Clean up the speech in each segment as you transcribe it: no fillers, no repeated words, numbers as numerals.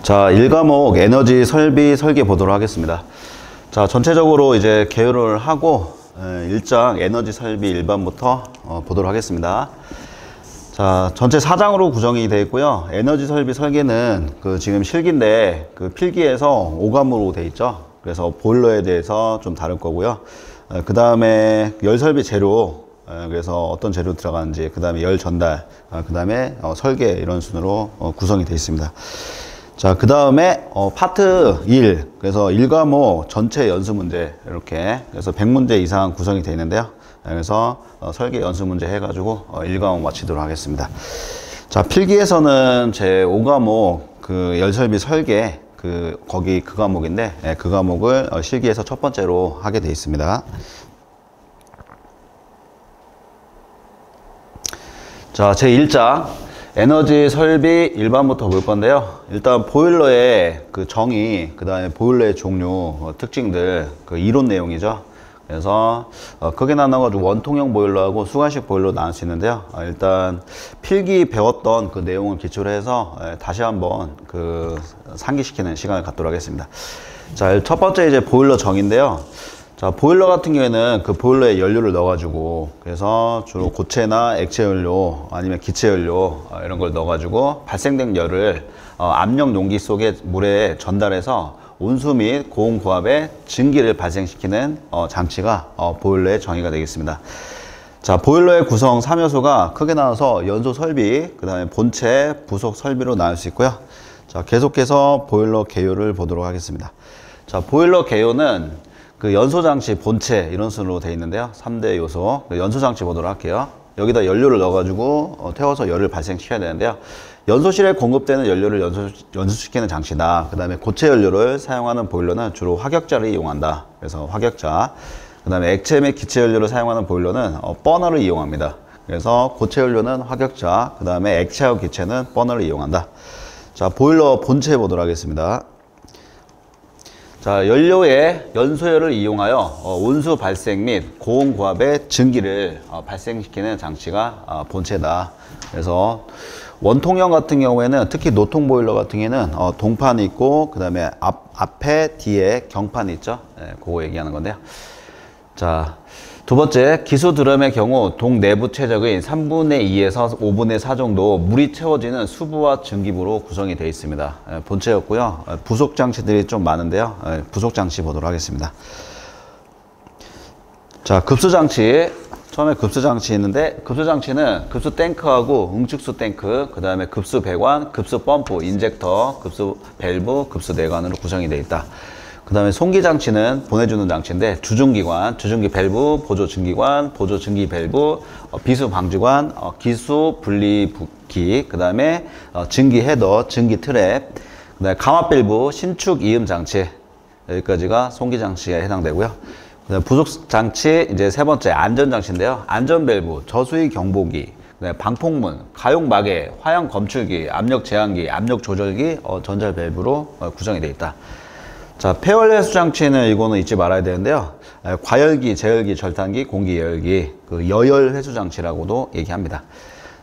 자, 1과목 에너지 설비 설계 보도록 하겠습니다. 자, 전체적으로 이제 개요를 하고 1장 에너지 설비 일반부터 보도록 하겠습니다. 자, 전체 4장으로 구성이 되어 있고요. 에너지 설비 설계는 지금 실기인데 필기에서 5과목으로 되어 있죠. 그래서 보일러에 대해서 좀 다룰 거고요. 그 다음에 열 설비 재료, 그래서 어떤 재료 들어가는지, 그 다음에 열 전달, 그 다음에 설계, 이런 순으로 구성이 되어 있습니다. 자, 그 다음에 파트 1, 그래서 1과목 전체 연수 문제, 이렇게 그래서 100문제 이상 구성이 되어 있는데요. 그래서 설계 연수 문제 해가지고 1과목 마치도록 하겠습니다. 자, 필기에서는 제 5과목 열설비 설계, 그 과목인데, 그 과목을 실기에서 첫 번째로 하게 되어 있습니다. 자, 제 1장 에너지 설비 일반부터 볼 건데요. 일단 보일러의 정의, 그 다음에 보일러의 종류, 특징들, 이론 내용이죠. 그래서 크게 나눠가지고 원통형 보일러하고 수관식 보일러 나눌 수 있는데요. 일단 필기 배웠던 그 내용을 기초로 해서 다시 한번 상기시키는 시간을 갖도록 하겠습니다. 자, 첫 번째 이제 보일러 정의인데요. 자, 보일러 같은 경우에는 보일러에 연료를 넣어가지고, 그래서 주로 고체나 액체 연료 아니면 기체 연료 이런 걸 넣어가지고 발생된 열을 압력 용기 속의 물에 전달해서 온수 및 고온 고압의 증기를 발생시키는 장치가 보일러의 정의가 되겠습니다. 자, 보일러의 구성 3요소가 크게 나눠서 연소 설비, 그 다음에 본체, 부속 설비로 나눌 수 있고요. 자, 계속해서 보일러 개요를 보도록 하겠습니다. 자, 보일러 개요는 연소장치, 본체 이런 순으로 되어 있는데요. 3대 요소. 연소장치 보도록 할게요. 여기다 연료를 넣어가지고 태워서 열을 발생시켜야 되는데요. 연소실에 공급되는 연료를 연소시키는 장치다. 그 다음에 고체 연료를 사용하는 보일러는 주로 화격자를 이용한다. 그래서 화격자. 그 다음에 액체 및 기체 연료를 사용하는 보일러는 버너를 이용합니다. 그래서 고체 연료는 화격자, 그 다음에 액체하고 기체는 버너를 이용한다. 자, 보일러 본체 보도록 하겠습니다. 자, 연료의 연소열을 이용하여 온수 발생 및 고온 고압의 증기를 발생시키는 장치가 본체다. 그래서 원통형 같은 경우에는, 특히 노통 보일러 같은 경우에는 동판이 있고, 그 다음에 앞에 뒤에 경판이 있죠. 그거 얘기하는 건데요. 자, 두 번째, 기수 드럼의 경우 동 내부 최적의 3분의 2에서 5분의 4 정도 물이 채워지는 수부와 증기부로 구성이 되어 있습니다. 본체였고요. 부속 장치들이 좀 많은데요. 부속 장치 보도록 하겠습니다. 자, 급수 장치. 처음에 급수 장치 있는데, 급수 장치는 급수 탱크하고 응축수 탱크, 그 다음에 급수 배관, 급수 펌프, 인젝터, 급수 밸브, 급수 내관으로 구성이 되어 있다. 그 다음에 송기 장치는 보내주는 장치인데, 주중기관, 주중기 밸브, 보조 증기관, 보조 증기 밸브, 비수 방지관, 기수 분리기, 그 다음에 증기 헤더, 증기 트랩, 그 다음에 감압 밸브, 신축 이음 장치, 여기까지가 송기 장치에 해당되고요. 그다음에 부속 장치, 이제 세 번째 안전 장치인데요. 안전 밸브, 저수위 경보기, 그다음에 방폭문, 가용 마개, 화형 검출기, 압력 제한기, 압력 조절기, 전자 밸브로 구성이 되어 있다. 자, 폐열 해수 장치는 이거는 잊지 말아야 되는데요. 과열기, 제열기, 절탄기, 공기 예열기, 여열 해수 장치라고도 얘기합니다.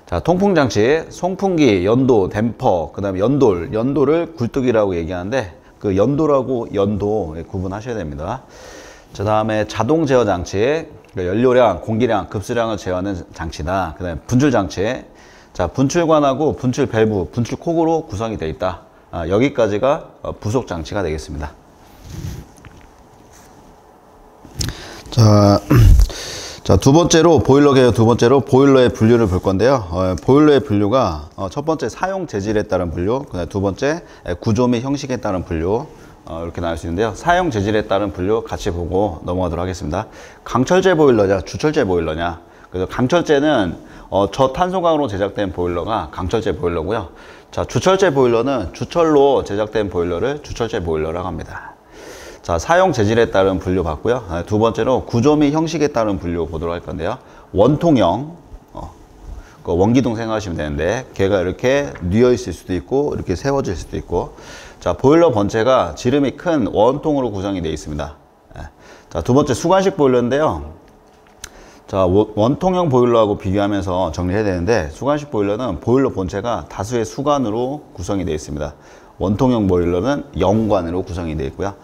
자, 통풍 장치, 송풍기, 연도, 댐퍼, 그다음에 연돌, 연도를 굴뚝이라고 얘기하는데 연도라고 연도 구분하셔야 됩니다. 그 다음에 자동 제어 장치, 연료량, 공기량, 급수량을 제어하는 장치다. 그 다음에 분출 장치. 자, 분출관하고 분출 밸브, 분출 콕으로 구성이 되어 있다. 여기까지가 부속 장치가 되겠습니다. 자, 두 번째로 보일러 개요, 두 번째로 보일러의 분류를 볼 건데요. 보일러의 분류가 첫 번째 사용 재질에 따른 분류, 그다음에 두 번째 구조 및 형식에 따른 분류, 이렇게 나눌 수 있는데요. 사용 재질에 따른 분류 같이 보고 넘어가도록 하겠습니다. 강철제 보일러냐, 주철제 보일러냐. 그래서 강철제는 저탄소강으로 제작된 보일러가 강철제 보일러고요. 자, 주철제 보일러는 주철로 제작된 보일러를 주철제 보일러라고 합니다. 자, 사용 재질에 따른 분류 봤고요. 두 번째로 구조 및 형식에 따른 분류 보도록 할 건데요. 원통형, 원기둥 생각하시면 되는데, 걔가 이렇게 뉘어 있을 수도 있고 이렇게 세워질 수도 있고. 자, 보일러 본체가 지름이 큰 원통으로 구성이 되어 있습니다. 자, 두 번째 수관식 보일러인데요. 자, 원통형 보일러하고 비교하면서 정리해야 되는데, 수관식 보일러는 보일러 본체가 다수의 수관으로 구성이 되어 있습니다. 원통형 보일러는 영관으로 구성이 되어 있고요.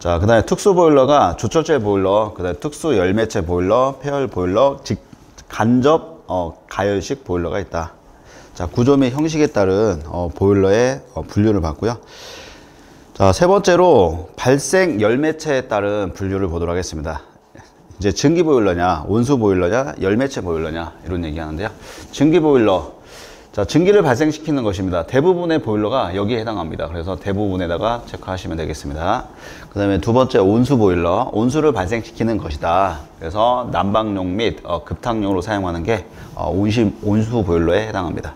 자, 그 다음에 특수 보일러가 조철제 보일러, 그 다음에 특수 열매체 보일러, 폐열 보일러, 간접 가열식 보일러가 있다. 자, 구조 및 형식에 따른 보일러의 분류를 봤고요. 자, 세 번째로 발생 열매체에 따른 분류를 보도록 하겠습니다. 이제 증기 보일러냐, 온수 보일러냐, 열매체 보일러냐, 이런 얘기 하는데요. 증기 보일러. 자, 증기를 발생시키는 것입니다. 대부분의 보일러가 여기에 해당합니다. 그래서 대부분에다가 체크하시면 되겠습니다. 그 다음에 두 번째, 온수 보일러. 온수를 발생시키는 것이다. 그래서 난방용 및 급탕용으로 사용하는 게 온수 보일러에 해당합니다.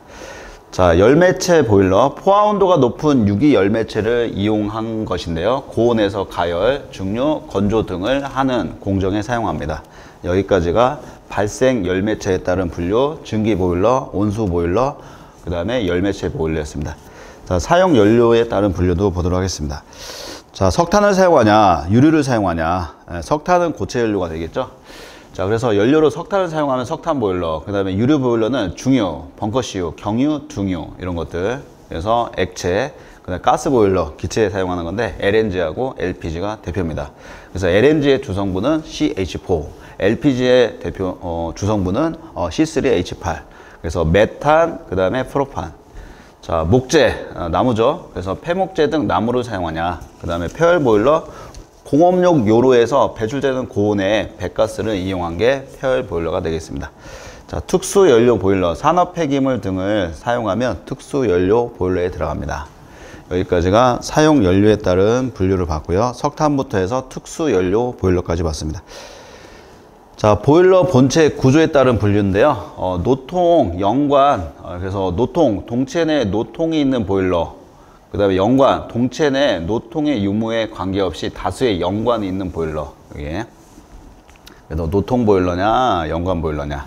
자, 열매체 보일러. 포화 온도가 높은 유기 열매체를 이용한 것인데요. 고온에서 가열, 증류, 건조 등을 하는 공정에 사용합니다. 여기까지가 발생 열매체에 따른 분류, 증기 보일러, 온수 보일러, 그 다음에 열매체 보일러였습니다. 자, 사용 연료에 따른 분류도 보도록 하겠습니다. 자, 석탄을 사용하냐, 유류를 사용하냐. 석탄은 고체 연료가 되겠죠. 자, 그래서 연료로 석탄을 사용하면 석탄 보일러, 그 다음에 유류 보일러는 중유, 벙커CU, 경유, 등유 이런 것들. 그래서 액체, 그다음에 가스 보일러, 기체에 사용하는 건데 LNG하고 LPG가 대표입니다. 그래서 LNG의 주성분은 CH4, LPG의 대표 주성분은 C3H8. 그래서 메탄, 그다음에 프로판. 자, 목재, 나무죠. 그래서 폐목재 등 나무를 사용하냐. 그다음에 폐열 보일러, 공업용 요로에서 배출되는 고온의 배가스를 이용한 게 폐열 보일러가 되겠습니다. 자, 특수 연료 보일러, 산업 폐기물 등을 사용하면 특수 연료 보일러에 들어갑니다. 여기까지가 사용 연료에 따른 분류를 봤고요. 석탄부터 해서 특수 연료 보일러까지 봤습니다. 자, 보일러 본체 구조에 따른 분류인데요. 노통, 연관, 그래서 노통, 동체 내 노통이 있는 보일러, 그 다음에 연관, 동체 내 노통의 유무에 관계없이 다수의 연관이 있는 보일러. 여기. 그래서 노통 보일러냐, 연관 보일러냐.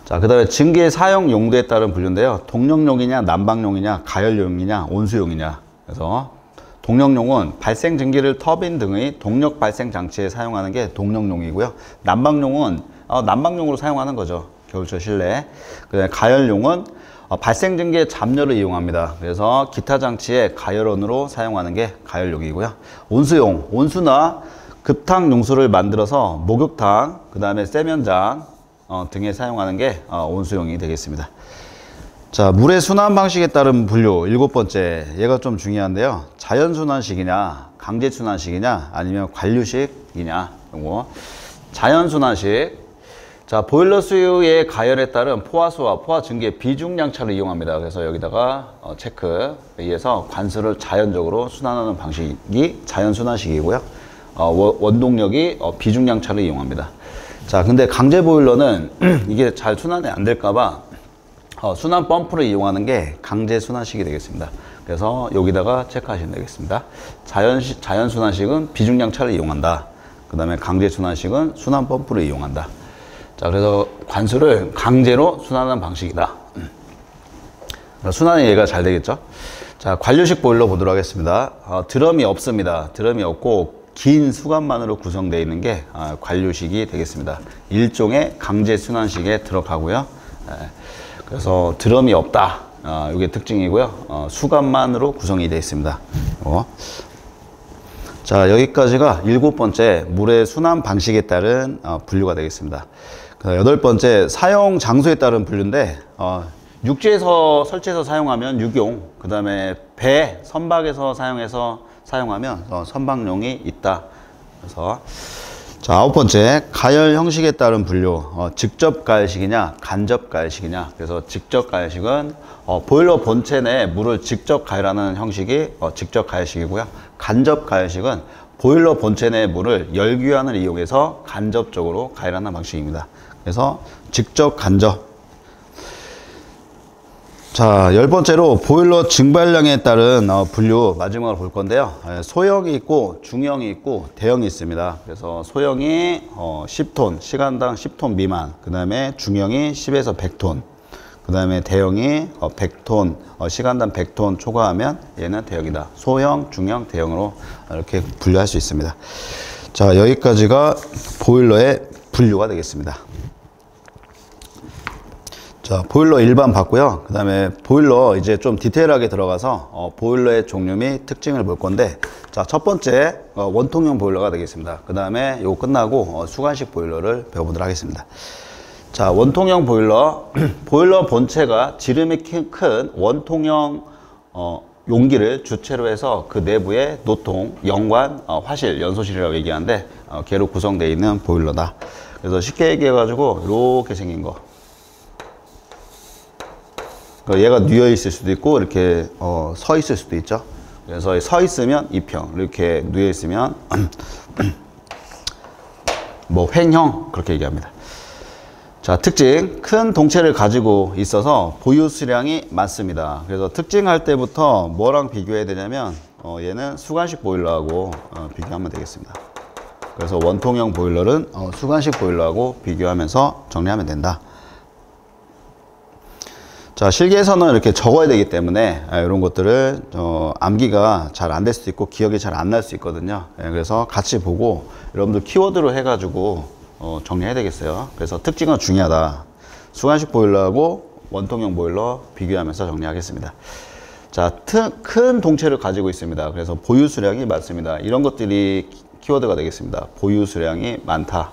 자, 그 다음에 증기의 사용 용도에 따른 분류인데요. 동력용이냐, 난방용이냐, 가열용이냐, 온수용이냐. 그래서 동력용은 발생 증기를 터빈 등의 동력 발생 장치에 사용하는 게 동력용이고요. 난방용은 난방용으로 사용하는 거죠. 겨울철 실내. 그 다음에 가열용은 발생 증기의 잡열을 이용합니다. 그래서 기타 장치의 가열원으로 사용하는 게 가열용이고요. 온수용, 온수나 급탕 용수를 만들어서 목욕탕, 그 다음에 세면장 등에 사용하는 게 온수용이 되겠습니다. 자, 물의 순환 방식에 따른 분류, 일곱 번째. 얘가 좀 중요한데요. 자연 순환식이냐, 강제 순환식이냐, 아니면 관류식이냐. 요거. 자연 순환식. 자, 보일러 수유의 가열에 따른 포화수와 포화 증기의 비중량차를 이용합니다. 그래서 여기다가 체크에 의해서 관수를 자연적으로 순환하는 방식이 자연 순환식이고요. 원동력이 비중량차를 이용합니다. 자, 근데 강제 보일러는 이게 잘 순환이 안 될까봐 순환 펌프를 이용하는 게 강제 순환식이 되겠습니다. 그래서 여기다가 체크하시면 되겠습니다. 자연 순환식은 비중량차를 이용한다. 그 다음에 강제 순환식은 순환 펌프를 이용한다. 자, 그래서 관수를 강제로 순환하는 방식이다. 순환이 얘가 잘 되겠죠. 자, 관류식 보일러 보도록 하겠습니다. 드럼이 없습니다. 드럼이 없고 긴 수관만으로 구성되어 있는 게 관류식이 되겠습니다. 일종의 강제 순환식에 들어가고요. 그래서 드럼이 없다. 이게 특징이고요. 수관만으로 구성이 되어 있습니다. 자, 여기까지가 일곱 번째 물의 순환 방식에 따른 분류가 되겠습니다. 여덟 번째 사용 장소에 따른 분류인데 육지에서 설치해서 사용하면 육용, 그 다음에 배, 선박에서 사용하면 선박용이 있다. 그래서 자, 아홉 번째 가열 형식에 따른 분류. 직접 가열식이냐, 간접 가열식이냐. 그래서 직접 가열식은 보일러 본체 내 물을 직접 가열하는 형식이 직접 가열식이고요. 간접 가열식은 보일러 본체 내 물을 열기관을 이용해서 간접적으로 가열하는 방식입니다. 그래서 직접, 간접. 자, 열 번째로 보일러 증발량에 따른 분류 마지막으로 볼 건데요. 소형이 있고 중형이 있고 대형이 있습니다. 그래서 소형이 10톤, 시간당 10톤 미만. 그 다음에 중형이 10에서 100톤. 그 다음에 대형이 100톤, 시간당 100톤 초과하면 얘는 대형이다. 소형, 중형, 대형으로 이렇게 분류할 수 있습니다. 자, 여기까지가 보일러의 분류가 되겠습니다. 자, 보일러 일반 봤고요. 그 다음에 보일러 이제 좀 디테일하게 들어가서 보일러의 종류 및 특징을 볼 건데, 자, 첫 번째 원통형 보일러가 되겠습니다. 그 다음에 요거 끝나고 수관식 보일러를 배워보도록 하겠습니다. 자, 원통형 보일러. 보일러 본체가 지름이 큰 원통형 용기를 주체로 해서 그 내부에 노통, 연관, 화실, 연소실이라고 얘기하는데 걔로 구성되어 있는 보일러다. 그래서 쉽게 얘기해가지고 이렇게 생긴 거. 얘가 뉘어 있을 수도 있고 이렇게 서 있을 수도 있죠. 그래서 서 있으면 이평, 이렇게 뉘어 있으면 뭐 횡형, 그렇게 얘기합니다. 자, 특징. 큰 동체를 가지고 있어서 보유 수량이 많습니다. 그래서 특징할 때부터 뭐랑 비교해야 되냐면 얘는 수관식 보일러하고 비교하면 되겠습니다. 그래서 원통형 보일러는 수관식 보일러하고 비교하면서 정리하면 된다. 자, 실기에서는 이렇게 적어야 되기 때문에 이런 것들을 암기가 잘 안 될 수도 있고 기억이 잘 안 날 수 있거든요. 그래서 같이 보고 여러분들 키워드로 해가지고 정리해야 되겠어요. 그래서 특징은 중요하다. 수관식 보일러하고 원통형 보일러 비교하면서 정리하겠습니다. 자, 큰 동체를 가지고 있습니다. 그래서 보유 수량이 많습니다. 이런 것들이 키워드가 되겠습니다. 보유 수량이 많다.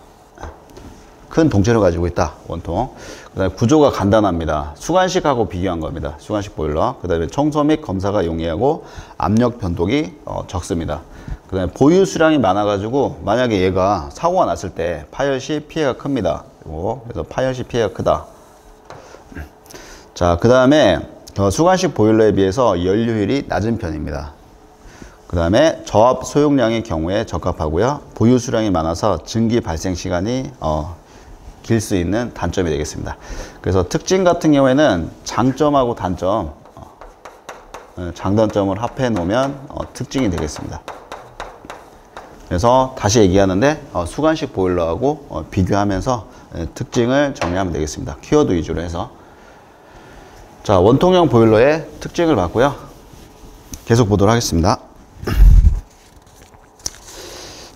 큰 동체를 가지고 있다. 원통. 그 다음에 구조가 간단합니다. 수관식하고 비교한 겁니다. 수관식 보일러. 그 다음에 청소 및 검사가 용이하고 압력 변동이 적습니다. 그 다음에 보유 수량이 많아가지고 만약에 얘가 사고가 났을 때 파열 시 피해가 큽니다. 그래서 파열 시 피해가 크다. 자, 그 다음에 수관식 보일러에 비해서 연료율이 낮은 편입니다. 그 다음에 저압 소용량의 경우에 적합하고요. 보유 수량이 많아서 증기 발생 시간이 길 수 있는 단점이 되겠습니다. 그래서 특징 같은 경우에는 장점하고 단점, 장단점을 합해 놓으면 특징이 되겠습니다. 그래서 다시 얘기하는데 수관식 보일러하고 비교하면서 특징을 정리하면 되겠습니다. 키워드 위주로 해서. 자, 원통형 보일러의 특징을 봤고요. 계속 보도록 하겠습니다.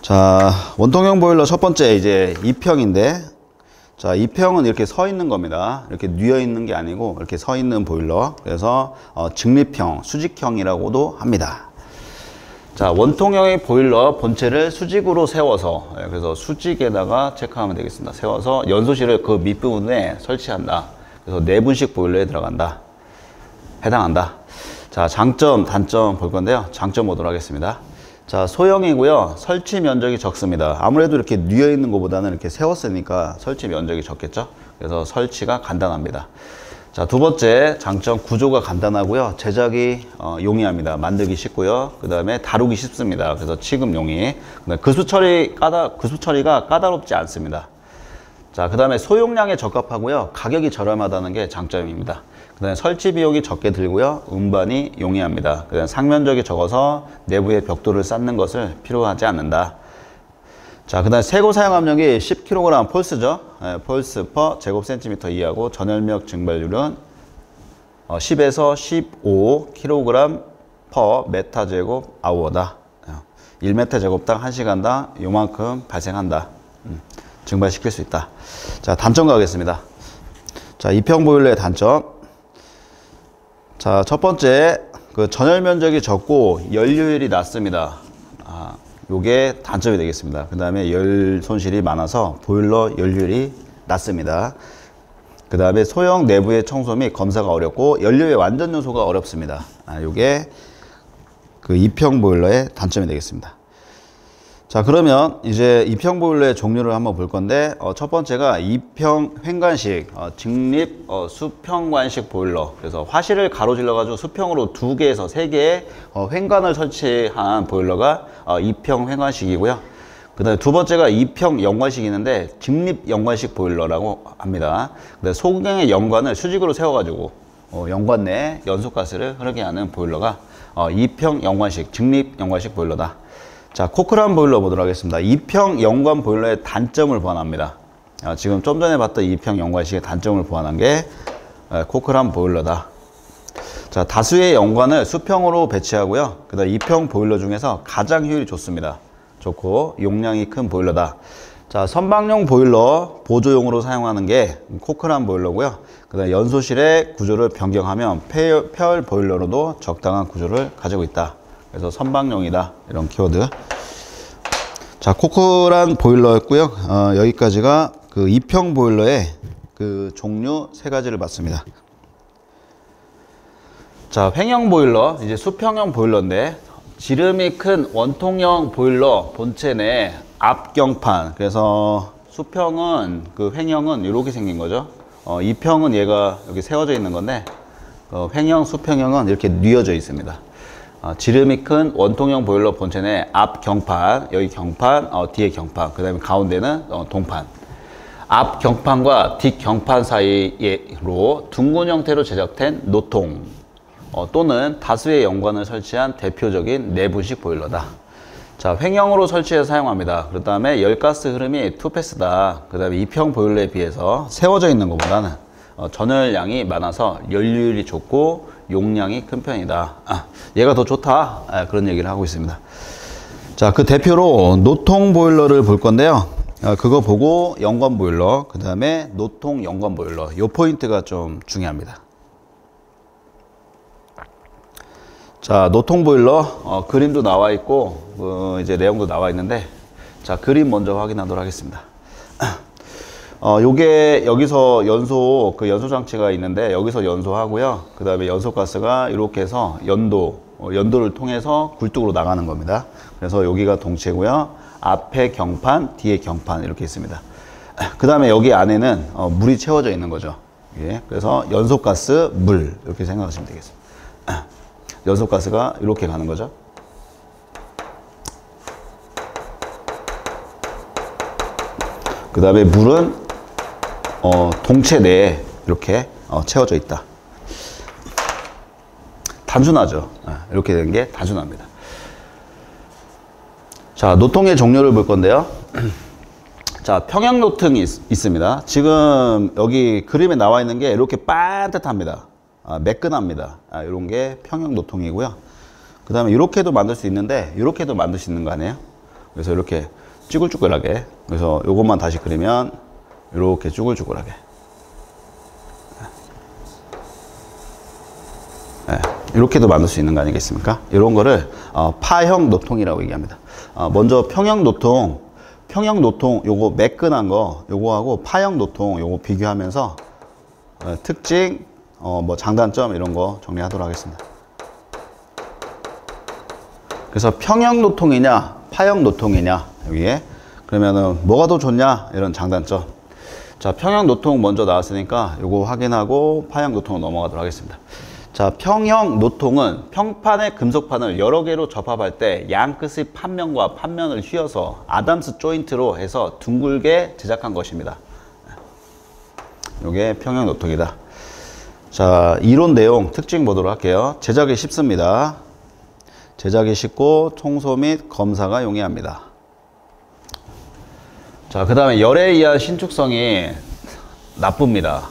자, 원통형 보일러 첫 번째 이제 2평인데, 자, 2평은 이렇게 서 있는 겁니다. 이렇게 뉘어 있는 게 아니고 이렇게 서 있는 보일러. 그래서 직립형, 수직형이라고도 합니다. 자, 원통형의 보일러 본체를 수직으로 세워서, 그래서 수직에다가 체크하면 되겠습니다. 세워서 연소실을 그 밑부분에 설치한다. 그래서 내분식 보일러에 들어간다. 해당한다. 자, 장점, 단점 볼 건데요. 장점 보도록 하겠습니다. 자, 소형이고요. 설치 면적이 적습니다. 아무래도 이렇게 뉘어 있는 것보다는 이렇게 세웠으니까 설치 면적이 적겠죠. 그래서 설치가 간단합니다. 자, 두 번째 장점, 구조가 간단하고요. 제작이 용이합니다. 만들기 쉽고요. 그 다음에 다루기 쉽습니다. 그래서 취급 용이. 급수 처리가 까다롭지 않습니다. 자, 그 다음에 소용량에 적합하고요. 가격이 저렴하다는 게 장점입니다. 그 다음에 설치 비용이 적게 들고요. 운반이 용이합니다. 그 다음에 상면적이 적어서 내부에 벽돌을 쌓는 것을 필요하지 않는다. 자, 그 다음에 세고 사용 압력이 10kg 폴스죠. 폴스 퍼 제곱센티미터 이하고 전열력 증발률은 10에서 15kg 퍼 메타 제곱 아워다. 1m 제곱당 1시간당 요만큼 발생한다. 증발시킬 수 있다. 자, 단점 가겠습니다. 자, 2평 보일러의 단점. 자, 첫 번째, 그 전열 면적이 적고 연료율이 낮습니다. 요게 단점이 되겠습니다. 그 다음에 열 손실이 많아서 보일러 연료율이 낮습니다. 그 다음에 소형 내부의 청소 및 검사가 어렵고 연료의 완전 요소가 어렵습니다. 요게 그 2평 보일러의 단점이 되겠습니다. 자, 그러면 이제 2평 보일러의 종류를 한번 볼 건데, 첫 번째가 2평 횡관식, 직립 수평관식 보일러. 그래서 화실을 가로질러 가지고 수평으로 2개에서 3개의 횡관을 설치한 보일러가 2평 횡관식이고요. 그 다음에 두 번째가 2평 연관식이 있는데 직립 연관식 보일러라고 합니다. 소경의 연관을 수직으로 세워가지고 연관 내에 연소가스를 흐르게 하는 보일러가 2평 연관식, 직립 연관식 보일러다. 자, 코크란 보일러 보도록 하겠습니다. 2평 연관 보일러의 단점을 보완합니다. 지금 좀 전에 봤던 2평 연관식의 단점을 보완한 게 코크란 보일러다. 자, 다수의 연관을 수평으로 배치하고요. 그 다음 2평 보일러 중에서 가장 효율이 좋습니다. 좋고 용량이 큰 보일러다. 자, 선박용 보일러 보조용으로 사용하는 게 코크란 보일러고요. 그다음에 연소실의 구조를 변경하면 폐열 보일러로도 적당한 구조를 가지고 있다. 그래서 선박용이다. 이런 키워드. 자, 코크란 보일러였고요. 여기까지가 그 이평 보일러의 그 종류 3가지를 봤습니다. 자, 횡형 보일러, 이제 수평형 보일러인데 지름이 큰 원통형 보일러 본체 내 앞경판. 그래서 수평은 그 횡형은 이렇게 생긴 거죠. 이평은 얘가 여기 세워져 있는 건데 횡형, 수평형은 이렇게 뉘어져 있습니다. 지름이 큰 원통형 보일러 본체 내 앞 경판, 여기 경판, 뒤에 경판, 그 다음에 가운데는 동판. 앞 경판과 뒷 경판 사이로 둥근 형태로 제작된 노통 또는 다수의 연관을 설치한 대표적인 내부식 보일러다. 자, 횡형으로 설치해서 사용합니다. 그 다음에 열가스 흐름이 투패스다. 그 다음에 이평 보일러에 비해서 세워져 있는 것보다는 전열량이 많아서 연료율이 좋고 용량이 큰 편이다. 얘가 더 좋다. 그런 얘기를 하고 있습니다. 자, 그 대표로 노통 보일러를 볼 건데요. 그거 보고 연관 보일러, 그 다음에 노통 연관 보일러, 요 포인트가 좀 중요합니다. 자, 노통 보일러 그림도 나와 있고 이제 내용도 나와 있는데, 자, 그림 먼저 확인하도록 하겠습니다. 요게 여기서 연소 연소 장치가 있는데 여기서 연소하고요. 그 다음에 연소 가스가 이렇게 해서 연도를 통해서 굴뚝으로 나가는 겁니다. 그래서 여기가 동체고요. 앞에 경판, 뒤에 경판 이렇게 있습니다. 그 다음에 여기 안에는 물이 채워져 있는 거죠. 예, 그래서 연소 가스, 물 이렇게 생각하시면 되겠습니다. 연소 가스가 이렇게 가는 거죠. 그 다음에 물은 동체 내에 이렇게 채워져 있다. 단순하죠. 이렇게 된 게 단순합니다. 자, 노통의 종류를 볼 건데요. 자, 평형 노통이 있습니다. 지금 여기 그림에 나와 있는 게 이렇게 반듯합니다. 매끈합니다. 이런 게 평형 노통이고요. 그 다음에 이렇게도 만들 수 있는데 이렇게도 만들 수 있는 거 아니에요? 그래서 이렇게 쭈글쭈글하게, 그래서 요것만 다시 그리면 이렇게 쭈글쭈글하게, 이렇게도 만들 수 있는 거 아니겠습니까? 이런 거를 파형 노통이라고 얘기합니다. 먼저 평형 노통 요거 매끈한 거 요거하고 파형 노통 요거 비교하면서 특징, 뭐 장단점 이런 거 정리하도록 하겠습니다. 그래서 평형 노통이냐 파형 노통이냐, 여기에 그러면은 뭐가 더 좋냐, 이런 장단점. 자, 평형 노통 먼저 나왔으니까 요거 확인하고 파형 노통으로 넘어가도록 하겠습니다. 자, 평형 노통은 평판의 금속판을 여러 개로 접합할 때 양 끝의 판면과 판면을 휘어서 아담스 조인트로 해서 둥글게 제작한 것입니다. 요게 평형 노통이다. 자, 이론 내용 특징 보도록 할게요. 제작이 쉽습니다. 제작이 쉽고 청소 및 검사가 용이합니다. 자, 그 다음에 열에 의한 신축성이 나쁩니다.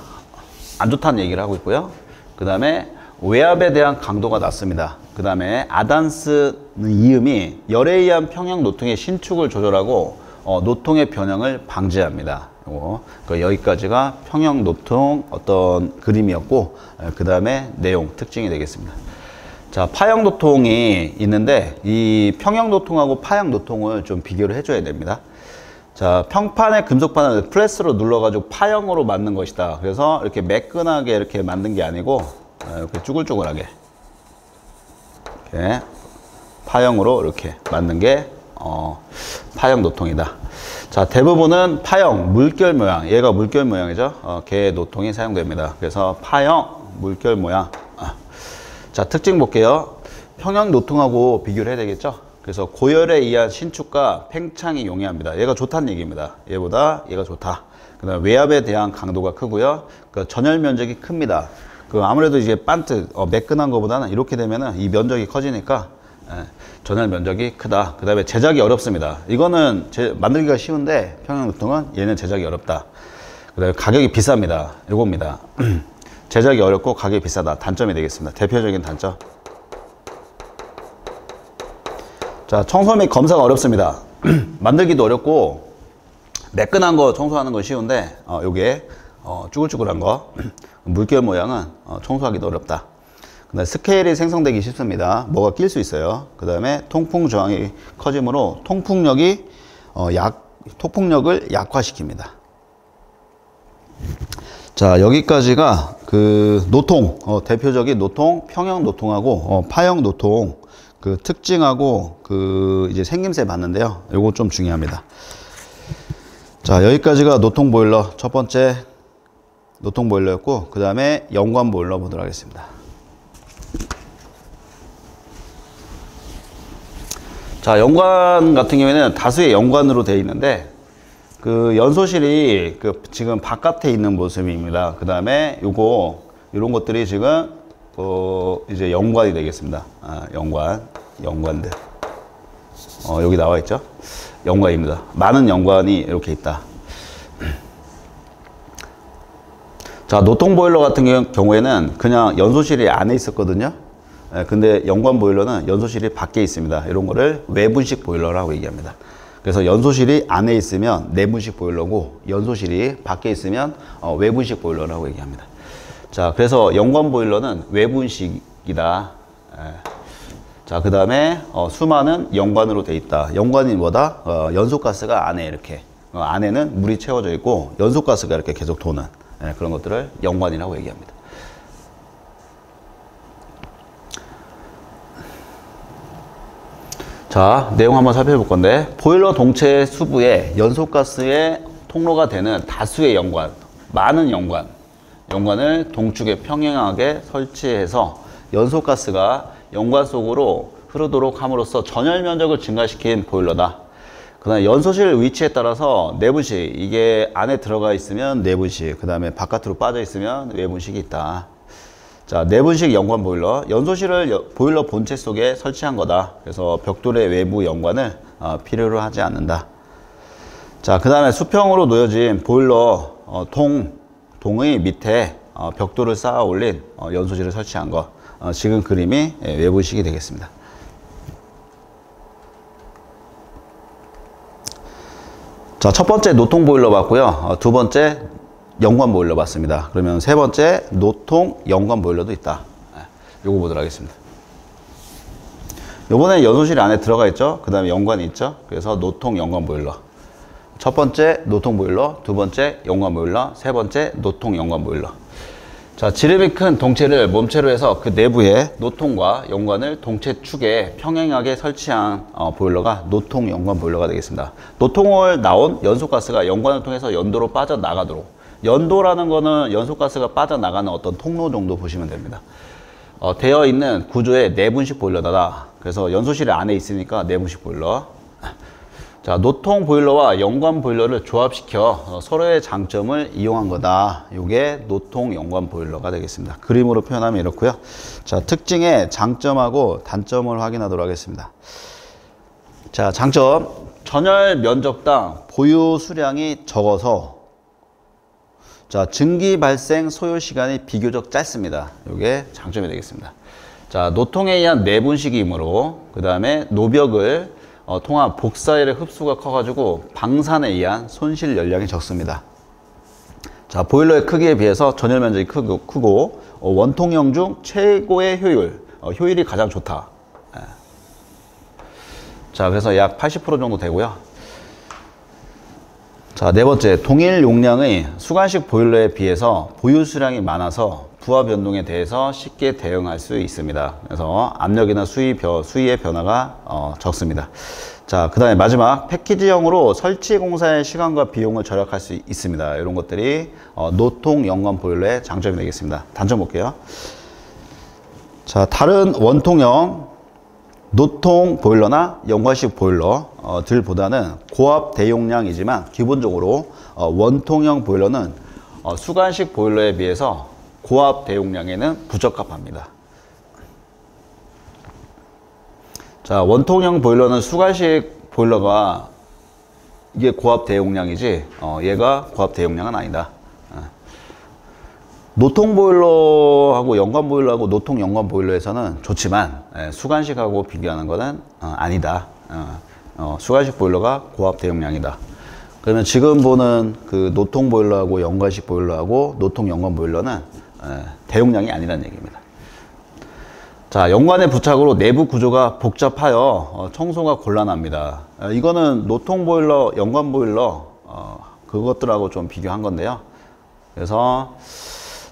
안 좋다는 얘기를 하고 있고요. 그 다음에 외압에 대한 강도가 낮습니다. 그 다음에 아담스 이음이 열에 의한 평형 노통의 신축을 조절하고 노통의 변형을 방지합니다. 그러니까 여기까지가 평형 노통 어떤 그림이었고, 그 다음에 내용 특징이 되겠습니다. 자, 파형 노통이 있는데 이 평형 노통하고 파형 노통을 좀 비교를 해줘야 됩니다. 자, 평판의 금속판을 프레스로 눌러가지고 파형으로 만든 것이다. 그래서 이렇게 매끈하게 이렇게 만든 게 아니고 이렇게 쭈글쭈글하게 이렇게 파형으로 이렇게 만든 게 파형 노통이다. 자, 대부분은 파형 물결 모양, 얘가 물결 모양이죠. 개 노통이 사용됩니다. 그래서 파형 물결 모양. 자, 특징 볼게요. 평형 노통하고 비교를 해야 되겠죠. 그래서 고열에 의한 신축과 팽창이 용이합니다. 얘가 좋다는 얘기입니다. 얘보다 얘가 좋다. 그 다음에 외압에 대한 강도가 크고요. 그 전열 면적이 큽니다. 그 아무래도 이제 반트 매끈한 것보다는 이렇게 되면은 이 면적이 커지니까 전열 면적이 크다. 그 다음에 제작이 어렵습니다. 이거는 만들기가 쉬운데 평형 노통은 얘는 제작이 어렵다. 그 다음에 가격이 비쌉니다. 요겁니다. 제작이 어렵고 가격이 비싸다. 단점이 되겠습니다. 대표적인 단점. 자, 청소 및 검사가 어렵습니다. 만들기도 어렵고 매끈한 거 청소하는 건 쉬운데 요게 쭈글쭈글한 거 물결 모양은 청소하기도 어렵다. 그다음에 스케일이 생성되기 쉽습니다. 뭐가 낄 수 있어요. 그 다음에 통풍 저항이 커지므로 통풍력을 약화시킵니다. 자, 여기까지가 그 노통, 대표적인 노통, 평형 노통하고 파형 노통 그 특징하고 그 이제 생김새 봤는데요. 요거 좀 중요합니다. 자, 여기까지가 노통 보일러 첫 번째 노통 보일러였고, 그 다음에 연관 보일러 보도록 하겠습니다. 자, 연관 같은 경우에는 다수의 연관으로 되어 있는데, 그 연소실이 그 지금 바깥에 있는 모습입니다. 그 다음에 요런 것들이 지금 이제 연관이 되겠습니다. 연관들. 여기 나와 있죠? 연관입니다. 많은 연관이 이렇게 있다. 자, 노통 보일러 같은 경우에는 그냥 연소실이 안에 있었거든요. 근데 연관 보일러는 연소실이 밖에 있습니다. 이런 거를 외분식 보일러라고 얘기합니다. 그래서 연소실이 안에 있으면 내분식 보일러고, 연소실이 밖에 있으면 외분식 보일러라고 얘기합니다. 자, 그래서 연관 보일러는 외분식이다. 자, 그 다음에 수많은 연관으로 돼 있다. 연관이 뭐다? 연소가스가 안에 이렇게 안에는 물이 채워져 있고 연소가스가 이렇게 계속 도는 그런 것들을 연관이라고 얘기합니다. 자, 내용 한번 살펴볼 건데, 보일러 동체 수부에 연소가스의 통로가 되는 다수의 연관, 많은 연관을 동축에 평행하게 설치해서 연소가스가 연관 속으로 흐르도록 함으로써 전열 면적을 증가시킨 보일러다. 그다음에 연소실 위치에 따라서 내분식, 이게 안에 들어가 있으면 내분식, 그 다음에 바깥으로 빠져 있으면 외분식이 있다. 자, 내분식 연관 보일러, 연소실을 보일러 본체 속에 설치한 거다. 그래서 벽돌의 외부 연관을 필요로 하지 않는다. 자, 그 다음에 수평으로 놓여진 보일러 동의 밑에 벽돌을 쌓아 올린 연소실을 설치한 거, 지금 그림이 외부식이 되겠습니다. 자, 첫 번째 노통 보일러 봤고요. 두 번째 연관 보일러 봤습니다. 그러면 세 번째 노통 연관 보일러도 있다. 요거 보도록 하겠습니다. 요번에 연소실 안에 들어가 있죠. 그 다음에 연관이 있죠. 그래서 노통 연관 보일러. 첫 번째 노통 보일러, 두 번째 연관 보일러, 세 번째 노통 연관 보일러. 자, 지름이 큰 동체를 몸체로 해서 그 내부에 노통과 연관을 동체 축에 평행하게 설치한 보일러가 노통 연관 보일러가 되겠습니다. 노통을 나온 연소가스가 연관을 통해서 연도로 빠져나가도록, 연도라는 거는 연소가스가 빠져나가는 어떤 통로 정도 보시면 됩니다. 되어 있는 구조의 내분식 보일러다. 그래서 연소실 안에 있으니까 내분식 보일러. 자, 노통 보일러와 연관 보일러를 조합시켜 서로의 장점을 이용한 거다. 이게 노통 연관 보일러가 되겠습니다. 그림으로 표현하면 이렇고요. 자, 특징의 장점하고 단점을 확인하도록 하겠습니다. 자, 장점. 전열 면적당 보유 수량이 적어서, 자, 증기 발생 소요 시간이 비교적 짧습니다. 이게 장점이 되겠습니다. 자, 노통에 의한 내분식이므로, 그 다음에 노벽을 통한 복사열의 흡수가 커가지고 방산에 의한 손실 열량이 적습니다. 자, 보일러의 크기에 비해서 전열 면적이 크고 원통형 중 최고의 효율이 가장 좋다. 자, 그래서 약 80% 정도 되고요. 자, 네 번째, 동일 용량의 수관식 보일러에 비해서 보유 수량이 많아서 부하 변동에 대해서 쉽게 대응할 수 있습니다. 그래서 압력이나 수위의 변화가 적습니다. 자, 그 다음에 마지막, 패키지형으로 설치 공사의 시간과 비용을 절약할 수 있습니다. 이런 것들이 노통 연관 보일러의 장점이 되겠습니다. 단점 볼게요. 자, 다른 원통형 노통 보일러나 연관식 보일러들보다는 고압 대용량이지만 기본적으로 원통형 보일러는 수관식 보일러에 비해서 고압 대용량에는 부적합합니다. 자, 원통형 보일러는 수관식 보일러가 이게 고압 대용량이지 얘가 고압 대용량은 아니다. 노통 보일러하고 연관 보일러하고 노통 연관 보일러에서는 좋지만 수관식하고 비교하는 것은 아니다. 수관식 보일러가 고압 대용량이다. 그러면 지금 보는 그 노통 보일러하고 연관식 보일러하고 노통 연관 보일러는 대용량이 아니라는 얘기입니다. 자, 연관의 부착으로 내부 구조가 복잡하여 청소가 곤란합니다. 이거는 노통 보일러, 연관 보일러 그것들하고 좀 비교한 건데요. 그래서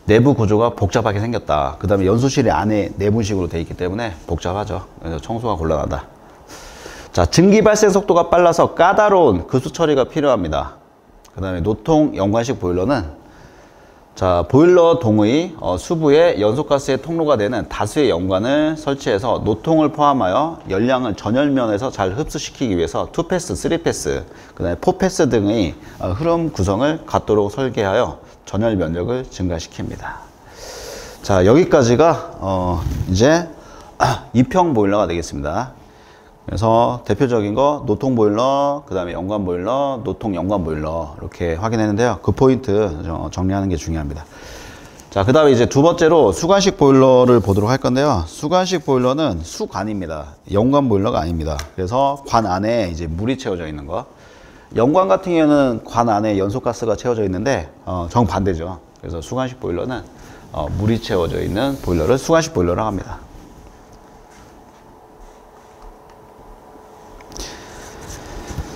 내부 구조가 복잡하게 생겼다. 그 다음에 연소실이 안에 내분식으로 되어 있기 때문에 복잡하죠. 그래서 청소가 곤란하다. 자, 증기 발생 속도가 빨라서 까다로운 급수 처리가 필요합니다. 그 다음에 노통 연관식 보일러는 자, 보일러 동의 수부에 연소가스의 통로가 되는 다수의 연관을 설치해서 노통을 포함하여 열량을 전열면에서 잘 흡수시키기 위해서 2패스, 3패스, 그 다음에 4패스 등의 흐름 구성을 갖도록 설계하여 전열 면적을 증가시킵니다. 자, 여기까지가 이제 2평 보일러가 되겠습니다. 그래서 대표적인 거 노통 보일러, 그 다음에 연관 보일러, 노통 연관 보일러 이렇게 확인했는데요. 그 포인트 정리하는 게 중요합니다. 자, 그 다음에 이제 두 번째로 수관식 보일러를 보도록 할 건데요. 수관식 보일러는 수관입니다. 연관 보일러가 아닙니다. 그래서 관 안에 이제 물이 채워져 있는 거. 연관 같은 경우에는 관 안에 연소가스가 채워져 있는데 정반대죠. 그래서 수관식 보일러는 물이 채워져 있는 보일러를 수관식 보일러라고 합니다.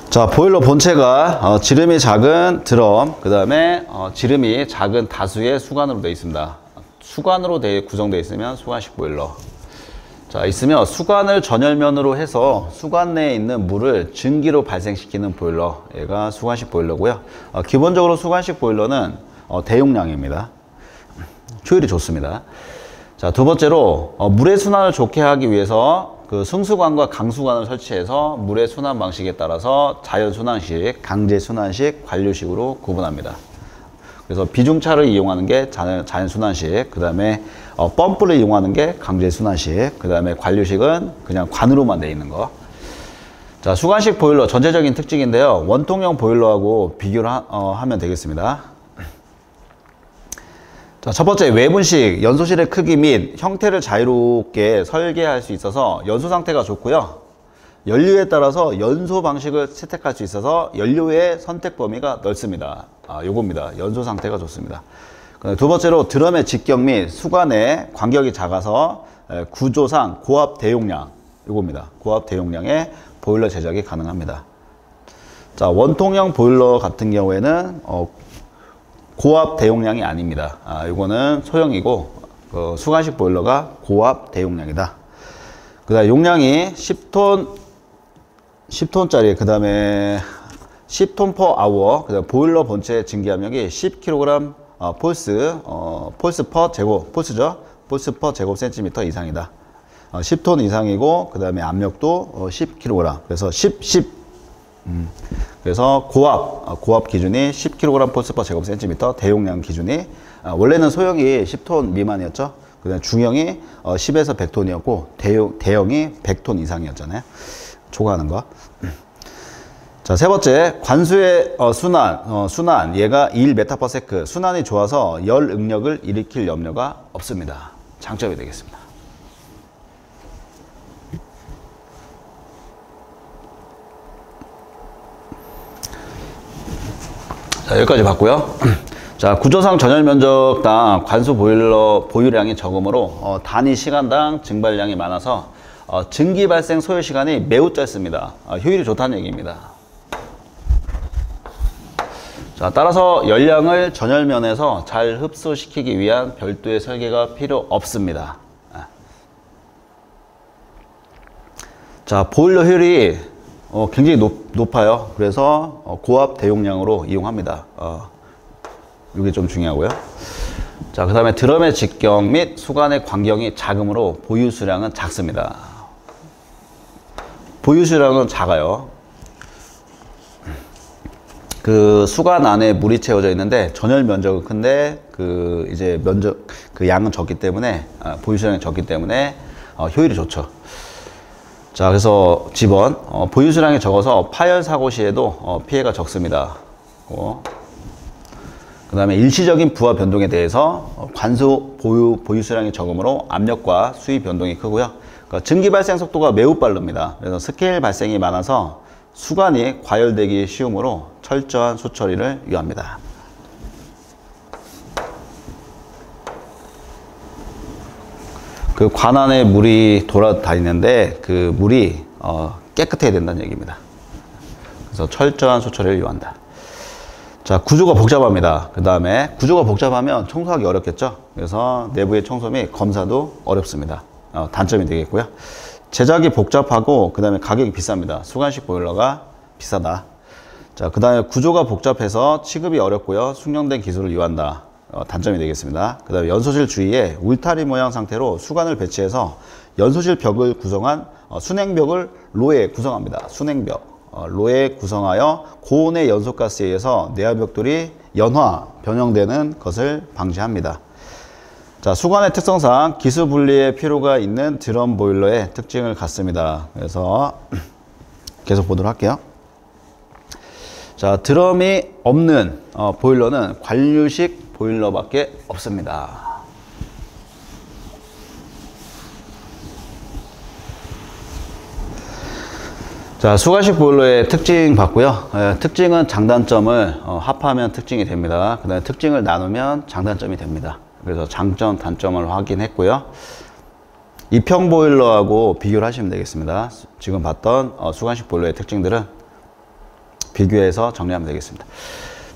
자, 보일러 본체가 지름이 작은 드럼, 그 다음에 지름이 작은 다수의 수관으로 되어 있습니다. 수관으로 구성되어 있으면 수관식 보일러. 자, 있으면 수관을 전열면으로 해서 수관 내에 있는 물을 증기로 발생시키는 보일러. 얘가 수관식 보일러고요. 기본적으로 수관식 보일러는 대용량입니다. 효율이 좋습니다. 자, 두 번째로 물의 순환을 좋게 하기 위해서 그 승수관과 강수관을 설치해서 물의 순환 방식에 따라서 자연순환식, 강제순환식, 관류식으로 구분합니다. 그래서 비중차를 이용하는 게 자연순환식, 그 다음에 펌프를 이용하는 게 강제순환식, 그 다음에 관류식은 그냥 관으로만 되어 있는 거. 자, 수관식 보일러 전체적인 특징인데요. 원통형 보일러하고 비교를 하면 되겠습니다. 자, 첫 번째 외분식, 연소실의 크기 및 형태를 자유롭게 설계할 수 있어서 연소 상태가 좋고요. 연료에 따라서 연소 방식을 채택할 수 있어서 연료의 선택 범위가 넓습니다. 요겁니다. 연소 상태가 좋습니다. 두 번째로 드럼의 직경 및 수관의 간격이 작아서 구조상 고압 대용량, 요겁니다. 고압 대용량의 보일러 제작이 가능합니다. 자, 원통형 보일러 같은 경우에는 고압 대용량이 아닙니다. 이거는 소형이고 수관식 보일러가 고압 대용량이다. 그 다음에 용량이 10톤짜리, 그 다음에 10톤 per hour, 그 다음에 보일러 본체 증기압력이 10kg 폴스 퍼 제곱, 폴스죠? 폴스 퍼 제곱 센티미터 이상이다. 10톤 이상이고, 그 다음에 압력도 10kg. 그래서 그래서 고압 기준이 10kg 폴스 퍼 제곱 센티미터, 대용량 기준이 원래는 소형이 10톤 미만이었죠. 그 다음에 중형이 10에서 100톤이었고 대형이 100톤 이상이었잖아요. 초과하는 거. 자, 세 번째 관수의 순환 얘가 1m/s 순환이 좋아서 열 응력을 일으킬 염려가 없습니다. 장점이 되겠습니다. 자, 여기까지 봤고요. 자, 구조상 전열 면적당 관수 보일러 보유량이 적으므로 단위 시간당 증발량이 많아서 증기 발생 소요 시간이 매우 짧습니다. 효율이 좋다는 얘기입니다. 자, 따라서 열량을 전열면에서 잘 흡수시키기 위한 별도의 설계가 필요 없습니다. 자, 보일러 효율이 굉장히 높아요. 그래서 고압 대용량으로 이용합니다. 이게 좀 중요하고요. 자, 그 다음에 드럼의 직경 및 수관의 간격이 작으므로 보유 수량은 작습니다. 보유 수량은 작아요. 그 수관 안에 물이 채워져 있는데 전열 면적은 큰데 그 양은 적기 때문에 보유 수량이 적기 때문에 효율이 좋죠. 자, 그래서 집원 보유 수량이 적어서 파열 사고 시에도 피해가 적습니다. 그 다음에 일시적인 부하 변동에 대해서 관수 보유 수량이 적으므로 압력과 수위 변동이 크고요. 그러니까 증기 발생 속도가 매우 빠릅니다. 그래서 스케일 발생이 많아서 수관이 과열되기 쉬우므로 철저한 수처리를 요합니다. 그 관 안에 물이 돌아다니는데 그 물이 깨끗해야 된다는 얘기입니다. 그래서 철저한 수처리를 요한다. 자, 구조가 복잡합니다. 그 다음에 구조가 복잡하면 청소하기 어렵겠죠. 그래서 내부의 청소 및 검사도 어렵습니다. 단점이 되겠고요. 제작이 복잡하고 그 다음에 가격이 비쌉니다. 수관식 보일러가 비싸다. 자, 그 다음에 구조가 복잡해서 취급이 어렵고요. 숙련된 기술을 요한다. 단점이 되겠습니다. 그 다음에 연소실 주위에 울타리 모양 상태로 수관을 배치해서 연소실 벽을 구성한 순행벽을 로에 구성합니다. 순행벽. 로에 구성하여 고온의 연소가스에 의해서 내화벽돌이 연화, 변형되는 것을 방지합니다. 자, 수관의 특성상 기수 분리의 필요가 있는 드럼 보일러의 특징을 갖습니다. 그래서 계속 보도록 할게요. 자, 드럼이 없는 보일러는 관류식 보일러밖에 없습니다. 자, 수관식 보일러의 특징 봤고요. 특징은 장단점을 합하면 특징이 됩니다. 그 다음에 특징을 나누면 장단점이 됩니다. 그래서 장점, 단점을 확인했고요. 이평 보일러하고 비교를 하시면 되겠습니다. 지금 봤던 수관식 보일러의 특징들은 비교해서 정리하면 되겠습니다.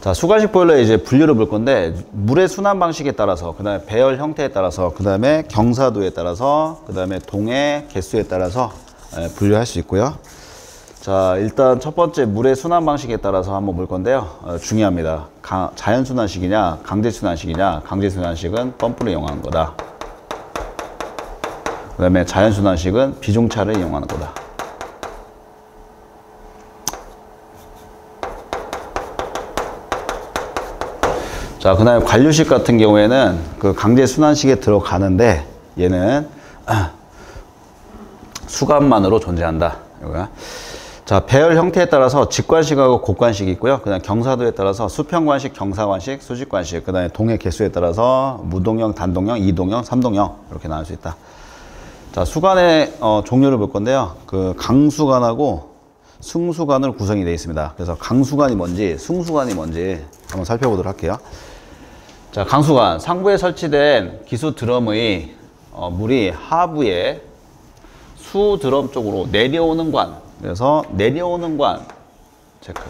자, 수관식 보일러에 이제 분류를 볼 건데, 물의 순환 방식에 따라서, 그 다음에 배열 형태에 따라서, 그 다음에 경사도에 따라서, 그 다음에 동의 개수에 따라서 분류할 수 있고요. 자, 일단 첫 번째 물의 순환 방식에 따라서 한번 볼 건데요. 중요합니다. 자연 순환식이냐 강제 순환식이냐. 강제 순환식은 펌프를 이용하는 거다. 그 다음에 자연 순환식은 비중차를 이용하는 거다. 자, 그 다음에 관류식 같은 경우에는 그 강제 순환식에 들어가는데 얘는 수관만으로 존재한다. 이거야. 자, 배열 형태에 따라서 직관식하고 곡관식이 있고요. 그다음 경사도에 따라서 수평관식, 경사관식, 수직관식, 그다음에 동의 개수에 따라서 무동형, 단동형, 이동형, 삼동형 이렇게 나눌 수 있다. 자, 수관의 종류를 볼 건데요. 그 강수관하고 승수관으로 구성이 되어 있습니다. 그래서 강수관이 뭔지, 승수관이 뭔지 한번 살펴보도록 할게요. 자, 강수관 상부에 설치된 기수 드럼의 물이 하부에 수 드럼 쪽으로 내려오는 관. 그래서 내려오는 관 체크.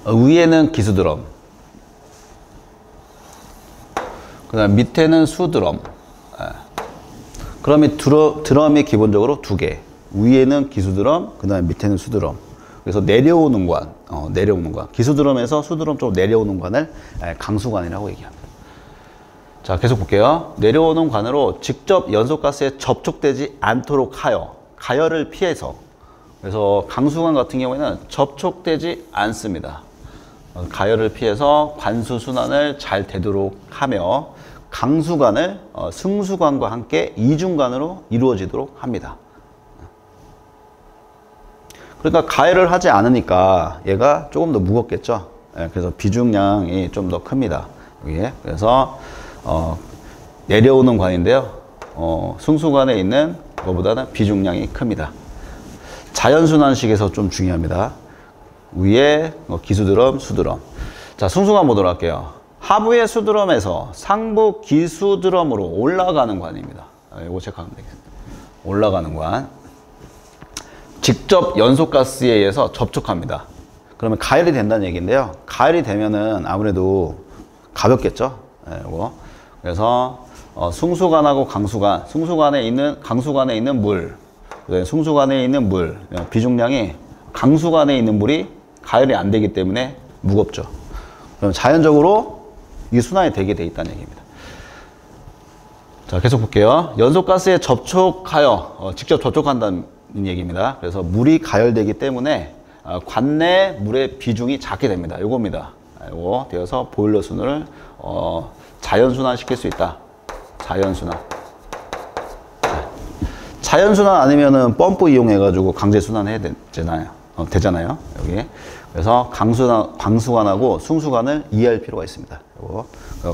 위에는 기수 드럼, 그 다음 밑에는 수 드럼. 그러면 드럼이 기본적으로 두 개. 위에는 기수 드럼, 그 다음 밑에는 수 드럼. 그래서 내려오는 관, 내려오는 관. 기수 드럼에서 수 드럼 쪽으로 내려오는 관을 강수관이라고 얘기합니다. 자, 계속 볼게요. 내려오는 관으로 직접 연소가스에 접촉되지 않도록 하여 가열을 피해서, 그래서 강수관 같은 경우에는 접촉되지 않습니다. 가열을 피해서 관수 순환을 잘 되도록 하며 강수관을 승수관과 함께 이중관으로 이루어지도록 합니다. 그러니까 가열을 하지 않으니까 얘가 조금 더 무겁겠죠. 그래서 비중량이 좀 더 큽니다. 여기에. 그래서 내려오는 관인데요. 승수관에 있는 것보다는 비중량이 큽니다. 자연순환식에서 좀 중요합니다. 위에 기수드럼, 수드럼. 자, 승수관 보도록 할게요. 하부의 수드럼에서 상부 기수드럼으로 올라가는 관입니다. 이거 체크하면 되겠습니다. 올라가는 관. 직접 연소가스에 의해서 접촉합니다. 그러면 가열이 된다는 얘기인데요. 가열이 되면은 아무래도 가볍겠죠. 이거. 그래서 승수관하고 강수관, 강수관에 있는 물, 승수관에 있는 물 비중량이 강수관에 있는 물이 가열이 안 되기 때문에 무겁죠. 그럼 자연적으로 이 순환이 되게 돼 있다는 얘기입니다. 자, 계속 볼게요. 연소가스에 접촉하여 직접 접촉한다는 얘기입니다. 그래서 물이 가열되기 때문에 관내 물의 비중이 작게 됩니다. 이겁니다. 이거 되어서 보일러 순을 자연순환 시킬 수 있다. 자연순환. 자연순환 아니면은 펌프 이용해가지고 강제순환 해야 되잖아요. 여기. 그래서 강수관하고 승수관을 이해할 필요가 있습니다. 이거.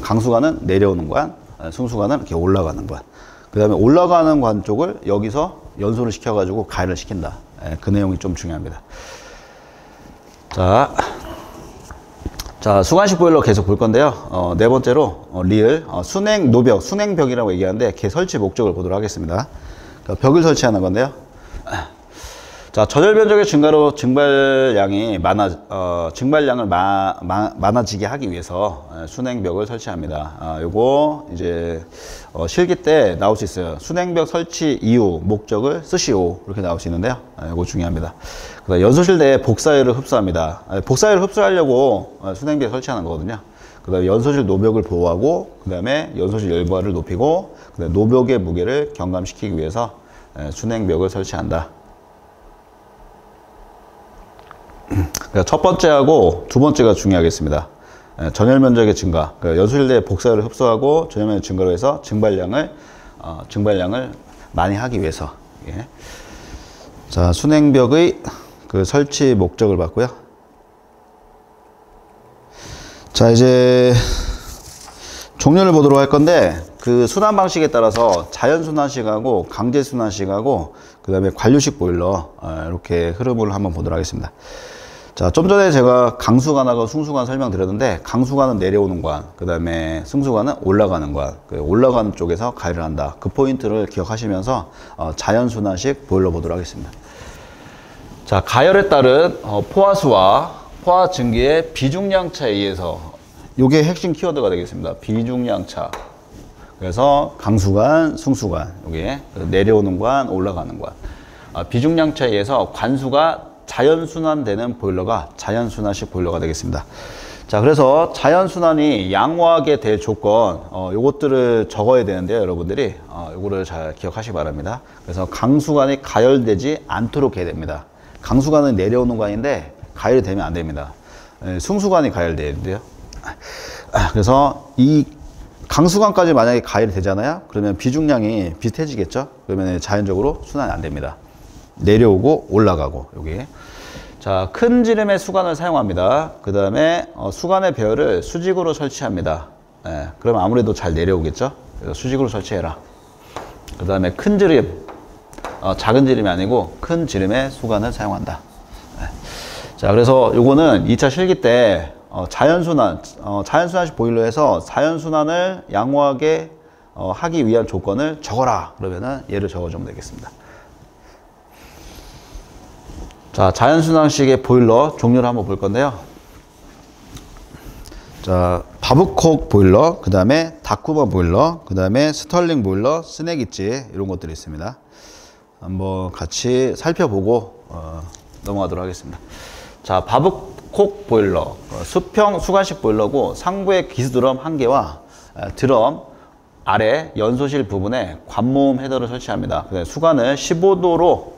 강수관은 내려오는 관, 승수관은 이렇게 올라가는 관. 그 다음에 올라가는 관 쪽을 여기서 연소를 시켜가지고 가열을 시킨다. 예, 그 내용이 좀 중요합니다. 자, 수관식 보일러 계속 볼 건데요. 네 번째로 리을 순행 노벽, 순행벽이라고 얘기하는데 걔 설치 목적을 보도록 하겠습니다. 그러니까 벽을 설치하는 건데요. 자, 전열 변적의 증가로 증발량이 증발량을 많아지게 하기 위해서 순행벽을 설치합니다. 요거 이제 실기 때 나올 수 있어요. 순행벽 설치 이유, 목적을 쓰시오. 이렇게 나올 수 있는데요. 요거 중요합니다. 그다음 연소실 내에 복사열을 흡수합니다. 복사열을 흡수하려고 순행벽 설치하는 거거든요. 그다음에 연소실 노벽을 보호하고, 그다음에 연소실 열부하를 높이고, 그다음에 노벽의 무게를 경감시키기 위해서 순행벽을 설치한다. 첫 번째하고 두 번째가 중요하겠습니다. 전열 면적의 증가, 연소실 내 복사열을 흡수하고 전열 면적 증가로 해서 증발량을 많이 하기 위해서. 예. 자, 순행벽의 그 설치 목적을 봤고요. 자, 이제 종류를 보도록 할 건데, 그 순환 방식에 따라서 자연 순환식하고 강제 순환식하고 그 다음에 관류식 보일러, 이렇게 흐름을 한번 보도록 하겠습니다. 자, 좀 전에 제가 강수관하고 승수관 설명드렸는데, 강수관은 내려오는 관, 그 다음에 승수관은 올라가는 관, 올라가는 쪽에서 가열을 한다. 그 포인트를 기억하시면서 자연순환식 보일러 보도록 하겠습니다. 자, 가열에 따른 포화수와 포화 증기의 비중량차에 의해서, 요게 핵심 키워드가 되겠습니다. 비중량차. 그래서 강수관, 승수관, 요게 내려오는 관, 올라가는 관. 비중량차에 의해서 관수가 자연순환되는 보일러가 자연순환식 보일러가 되겠습니다. 자, 그래서 자연순환이 양호하게 될 조건, 요것들을 적어야 되는데요, 여러분들이. 요거를 잘 기억하시기 바랍니다. 그래서 강수관이 가열되지 않도록 해야 됩니다. 강수관은 내려오는 관인데, 가열이 되면 안 됩니다. 승수관이 가열돼야 돼요. 그래서 이 강수관까지 만약에 가열이 되잖아요? 그러면 비중량이 비슷해지겠죠? 그러면 자연적으로 순환이 안 됩니다. 내려오고 올라가고, 여기. 자, 큰 지름의 수관을 사용합니다. 그 다음에 수관의 배열을 수직으로 설치합니다. 예, 그러면 아무래도 잘 내려오겠죠? 그래서 수직으로 설치해라. 그 다음에 큰 지름, 작은 지름이 아니고 큰 지름의 수관을 사용한다. 예. 자, 그래서 요거는 2차 실기 때 자연순환식 보일러에서 자연순환을 양호하게 하기 위한 조건을 적어라. 그러면은 얘를 적어주면 되겠습니다. 자, 자연순환식의 보일러 종류를 한번 볼 건데요. 자, 바브콕 보일러, 그 다음에 다쿠마 보일러, 그 다음에 스털링 보일러, 스네기지, 이런 것들이 있습니다. 한번 같이 살펴보고 넘어가도록 하겠습니다. 자, 바브콕 보일러, 수평 수관식 보일러고, 상부에 기수드럼 1개와 드럼 아래 연소실 부분에 관모음 헤더를 설치합니다. 그다음에 수관을 15도로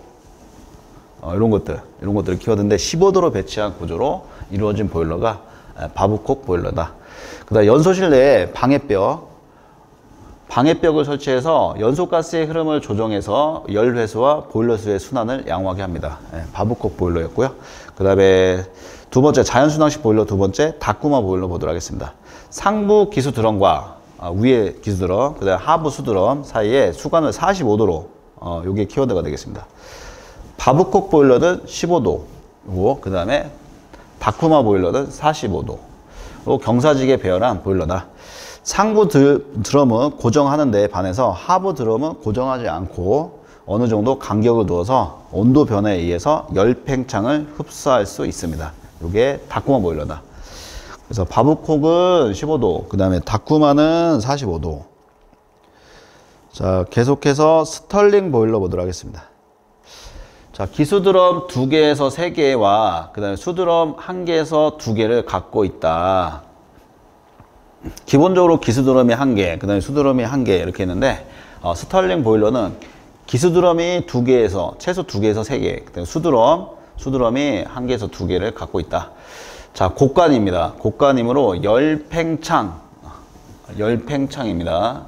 이런 것들을 키워드인데 15도로 배치한 구조로 이루어진 보일러가 바브콕 보일러다. 그 다음 연소실 내에 방해벽을 설치해서 연소가스의 흐름을 조정해서 열회수와 보일러수의 순환을 양호하게 합니다. 바브콕 보일러였고요. 그 다음에 두 번째 자연순환식 보일러, 두 번째 다쿠마 보일러 보도록 하겠습니다. 상부 기수 드럼과 위에 기수 드럼, 그 다음에 하부 수드럼 사이에 수관을 45도로 요게 키워드가 되겠습니다. 바브콕 보일러는 15도고, 그 다음에 다쿠마 보일러는 45도. 경사지게 배열한 보일러다. 상부 드럼은 고정하는 데에 반해서 하부 드럼은 고정하지 않고 어느 정도 간격을 두어서 온도 변화에 의해서 열 팽창을 흡수할 수 있습니다. 이게 다쿠마 보일러다. 그래서 바브콕은 15도, 그 다음에 다쿠마는 45도. 자, 계속해서 스털링 보일러 보도록 하겠습니다. 자, 기수드럼 2개에서 3개와 그 다음에 수드럼 1개에서 2개를 갖고 있다. 기본적으로 기수드럼이 1개, 그 다음에 수드럼이 1개 이렇게 했는데, 스털링 보일러는 기수드럼이 2개에서, 최소 2개에서 3개, 그 다음에 수드럼이 1개에서 2개를 갖고 있다. 자, 곡간입니다. 곡간이므로 열팽창입니다.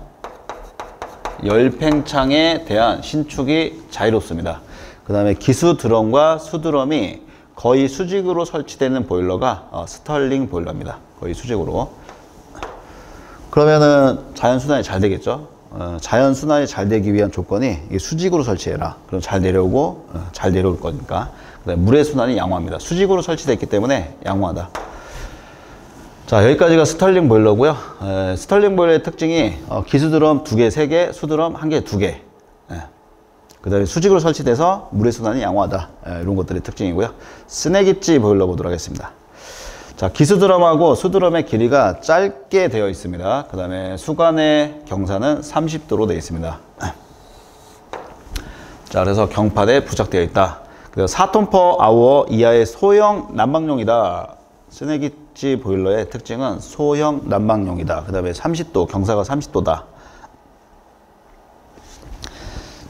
열팽창에 대한 신축이 자유롭습니다. 그 다음에 기수 드럼과 수드럼이 거의 수직으로 설치되는 보일러가 스털링 보일러입니다. 거의 수직으로. 그러면은 자연순환이 잘 되겠죠. 자연 순환이 잘 되기 위한 조건이 이 수직으로 설치해라. 그럼 잘 내려오고 잘 내려올 거니까. 그다음에 물의 순환이 양호합니다. 수직으로 설치되어 있기 때문에 양호하다. 자, 여기까지가 스털링 보일러고요. 스털링 보일러의 특징이 기수드럼 2개, 3개, 수드럼 1개, 2개. 그 다음에 수직으로 설치돼서 물의 순환이 양호하다. 이런 것들이 특징이고요. 스네기지 보일러 보도록 하겠습니다. 자, 기수드럼하고 수드럼의 길이가 짧게 되어 있습니다. 그 다음에 수관의 경사는 30도로 되어 있습니다. 자, 그래서 경판에 부착되어 있다. 4톤 퍼 아워 이하의 소형 난방용이다. 스네기지 보일러의 특징은 소형 난방용이다. 그 다음에 30도, 경사가 30도다.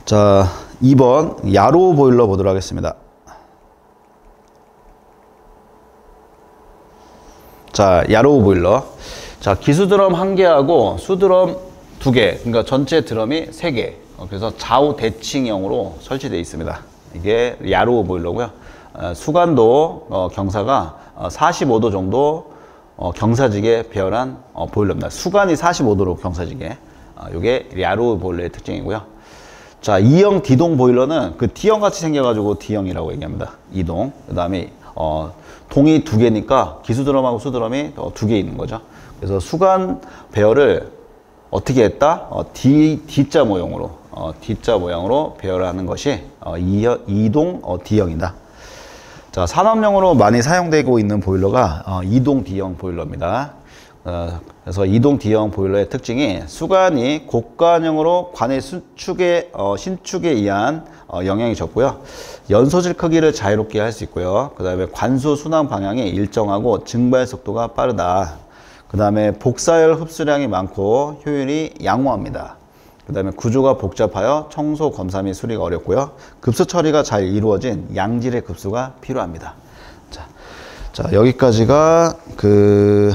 자, 2번 야로 보일러 보도록 하겠습니다. 자, 야로 보일러. 자, 기수드럼 1개하고 수드럼 2개. 그러니까 전체 드럼이 3개. 그래서 좌우 대칭형으로 설치되어 있습니다. 이게 야로 보일러고요. 수관도 경사가 45도 정도 경사지게 배열한 보일러입니다. 수관이 45도로 경사지게. 이게 야로 보일러의 특징이고요. 자, 2형 D동 보일러는 그 D형 같이 생겨가지고 D형이라고 얘기합니다. 2동. 그 다음에 동이 2개니까 기수드럼하고 수드럼이 2개 있는 거죠. 그래서 수관 배열을 어떻게 했다? D자 모형으로 D자 모양으로 배열하는 것이 2동 D형이다. 자, 산업용으로 많이 사용되고 있는 보일러가 2동 D형 보일러입니다. 그래서 2동 D형 보일러의 특징이 수관이 곡관형으로 관의 신축에 의한 영향이 적고요. 연소질 크기를 자유롭게 할 수 있고요. 그 다음에 관수 순환 방향이 일정하고 증발 속도가 빠르다. 그 다음에 복사열 흡수량이 많고 효율이 양호합니다. 그 다음에 구조가 복잡하여 청소, 검사 및 수리가 어렵고요. 급수 처리가 잘 이루어진 양질의 급수가 필요합니다. 자, 여기까지가 그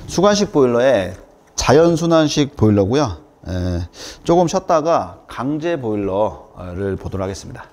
수관식 보일러의 자연순환식 보일러고요. 조금 쉬었다가 강제 보일러를 보도록 하겠습니다.